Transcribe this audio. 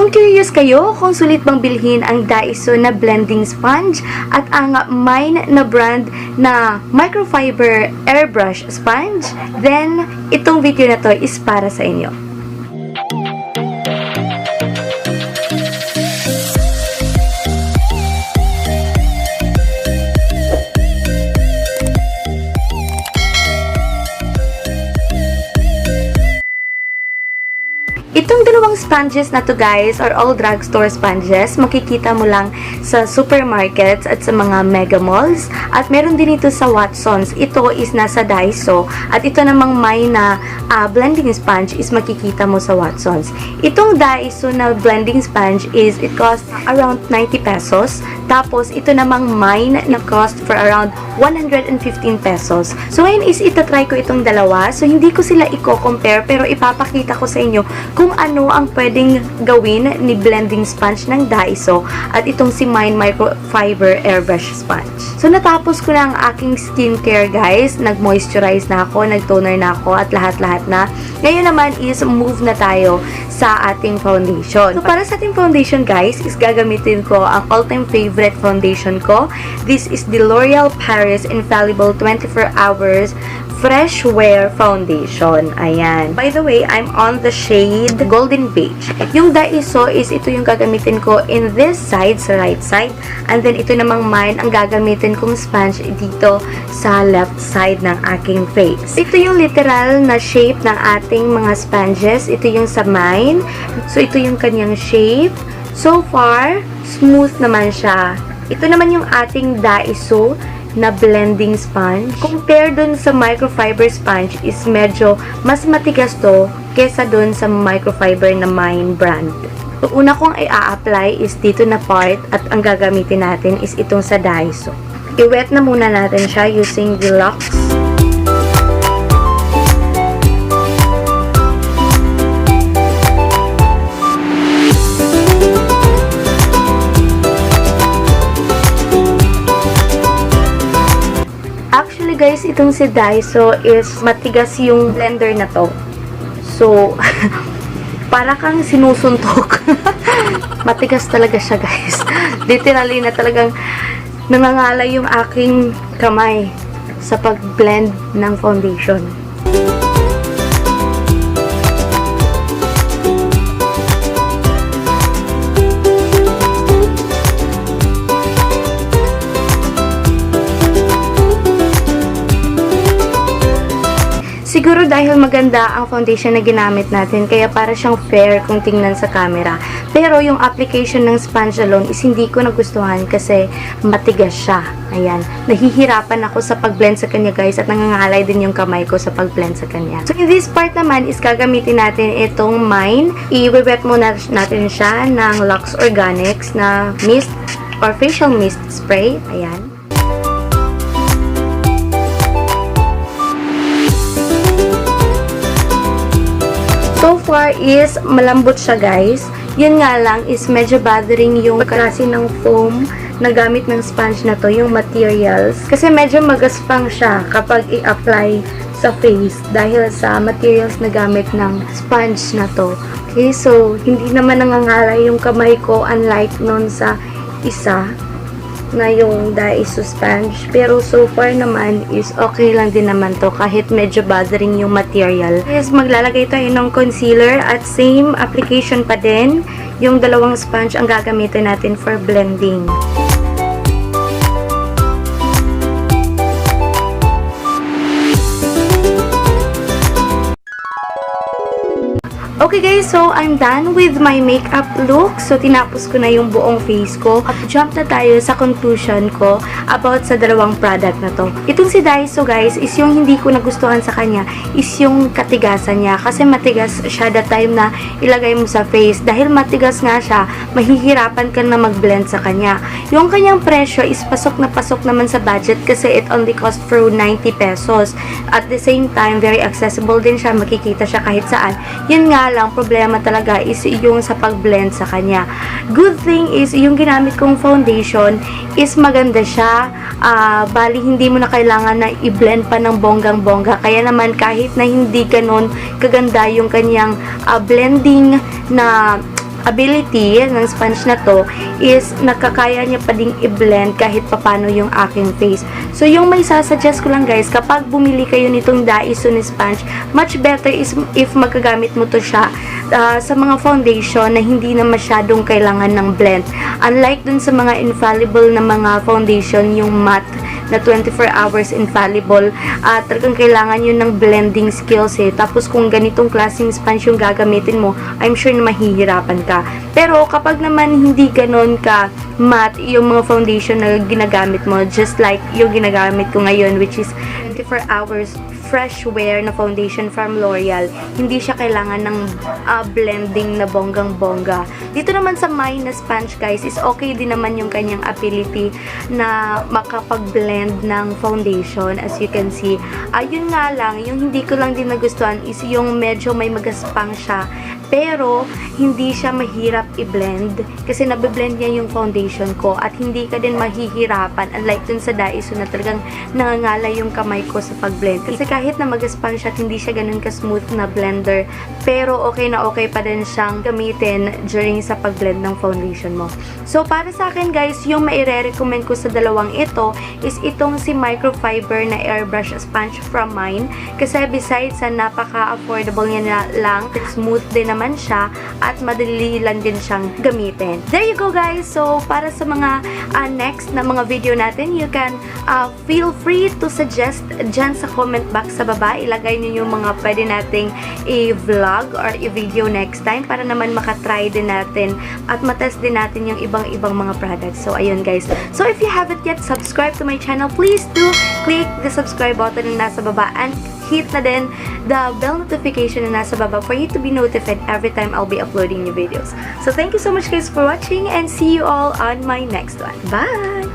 Kung curious kayo kung sulit bang bilhin ang Daiso na blending sponge at ang Miine na brand na microfiber airbrush sponge, then itong video na to is para sa inyo. Itong dalawang sponges na to guys are all drugstore sponges. Makikita mo lang sa supermarkets at sa mga mega malls. At meron din ito sa Watsons. Ito is nasa Daiso. At ito namang Miine na blending sponge is makikita mo sa Watsons. Itong Daiso na blending sponge is it costs around 90 pesos. Tapos ito namang Miine na cost for around 115 pesos. So ngayon is itatry ko itong dalawa. So hindi ko sila i-compare pero ipapakita ko sa inyo kung ano ang pwedeng gawin ni blending sponge ng Daiso at itong si Miine microfiber airbrush sponge. So natapos ko na ang aking skincare guys. Nag-moisturize na ako, nag-toner na ako at lahat-lahat na. Ngayon naman is move na tayo sa ating foundation. So para sa ating foundation guys is gagamitin ko ang all-time favorite foundation ko. This is the L'Oreal Paris Infallible 24 Hours Fresh Wear Foundation. Ayan. By the way, I'm on the shade Golden Beige. Yung Daiso is ito yung gagamitin ko in this side, sa right side. And then ito namang Miine ang gagamitin kong sponge dito sa left side ng aking face. Ito yung literal na shape ng ating mga sponges. Ito yung sa Miine. So ito yung kanyang shape. So far, smooth naman siya. Ito naman yung ating Daiso na blending sponge. Compare dun sa microfiber sponge is medyo mas matigas to kesa dun sa microfiber na Miine brand. So, una kong i-apply is dito na part at ang gagamitin natin is itong sa Daiso. I-wet na muna natin siya using the Lux. Guys, itong si Daiso is matigas yung blender na to. So, para kang sinusuntok. Matigas talaga siya guys. Literally na talagang nangangalay yung aking kamay sa pag-blend ng foundation. Siguro dahil maganda ang foundation na ginamit natin, kaya para siyang fair kung tingnan sa camera. Pero yung application ng sponge alone is hindi ko nagustuhan kasi matigas siya. Ayan. Nahihirapan ako sa pag-blend sa kanya guys at nangangalay din yung kamay ko sa pag-blend sa kanya. So in this part naman is gagamitin natin itong Miine. I-wet muna natin siya ng Lux Organics na mist or facial mist spray. Ayan. So far is malambot siya guys. Yun nga lang is medyo bothering yung klase ng foam na gamit ng sponge na to, yung materials. Kasi medyo magaspang siya kapag i-apply sa face dahil sa materials na gamit ng sponge na to. Okay, so hindi naman nangangalay yung kamay ko unlike nun sa isa na yung Daiso sponge. Pero so far naman is okay lang din naman to kahit medyo bothering yung material. Yes, maglalagay tayo ng concealer at same application pa din. Yung dalawang sponge ang gagamitin natin for blending. Okay guys, so I'm done with my makeup look. So tinapos ko na yung buong face ko. At jump na tayo sa conclusion ko about sa dalawang product na to. Itong si Daiso guys is yung hindi ko nagustuhan sa kanya is yung katigasan niya. Kasi matigas siya the time na ilagay mo sa face. Dahil matigas nga siya, mahihirapan ka na mag-blend sa kanya. Yung kanyang presyo is pasok naman sa budget kasi it only cost for 90 pesos. At the same time, very accessible din siya. Makikita siya kahit saan. Yun nga lang, problema talaga is yung sa pag-blend sa kanya. Good thing is, yung ginamit kong foundation is maganda siya. Bali, hindi mo na kailangan na i-blend pa ng bonggang-bongga. Kaya naman, kahit na hindi ganun kaganda yung kanyang blending na ability ng sponge na to is nakakaya niya pa ding i-blend kahit papano yung aking face. So, yung may sasuggest ko lang guys, kapag bumili kayo nitong Daiso ni sponge, much better is if magagamit mo to siya sa mga foundation na hindi na masyadong kailangan ng blend. Unlike dun sa mga infallible na mga foundation, yung matte na 24 hours infallible, talagang kailangan yun ng blending skills Tapos kung ganitong klaseng sponge yung gagamitin mo, I'm sure na mahihirapan ka. Pero kapag naman hindi ganon ka matte yung mga foundation na ginagamit mo, just like yung ginagamit ko ngayon, which is 24 hours fresh wear na foundation from L'Oreal, hindi siya kailangan ng blending na bonggang-bongga. Dito naman sa Miine na sponge guys, is okay din naman yung kanyang ability na makapag-blend ng foundation. As you can see, ayun nga lang, yung hindi ko lang din nagustuhan is yung medyo may magaspang siya, pero hindi siya mahirap i-blend kasi nabe-blend niya yung foundation ko at hindi ka din mahihirapan, unlike dun sa Daiso na talagang nangangala yung kamay ko sa pag-blend. Kasi kahit na mag-sponge siya at hindi siya ganun ka-smooth na blender, pero okay na okay pa din siyang gamitin during sa pag-blend ng foundation mo. So, para sa akin guys, yung maire-recommend ko sa dalawang ito is itong si microfiber na airbrush sponge from Miine, kasi besides sa napaka-affordable niya lang, smooth din naman siya at madali lang din siyang gamitin. There you go guys! So, para sa mga next na mga video natin, you can feel free to suggest dyan sa comment box sa baba. Ilagay niyo yung mga pwede nating i-vlog or i-video next time para naman makatry din natin at matest din natin yung ibang mga products. So, ayun guys. So, if you haven't yet subscribed to my channel, please do click the subscribe button na nasa baba and hit na din the bell notification na nasa baba for you to be notified every time I'll be uploading new videos. So, thank you so much guys for watching and see you all on my next one. Bye!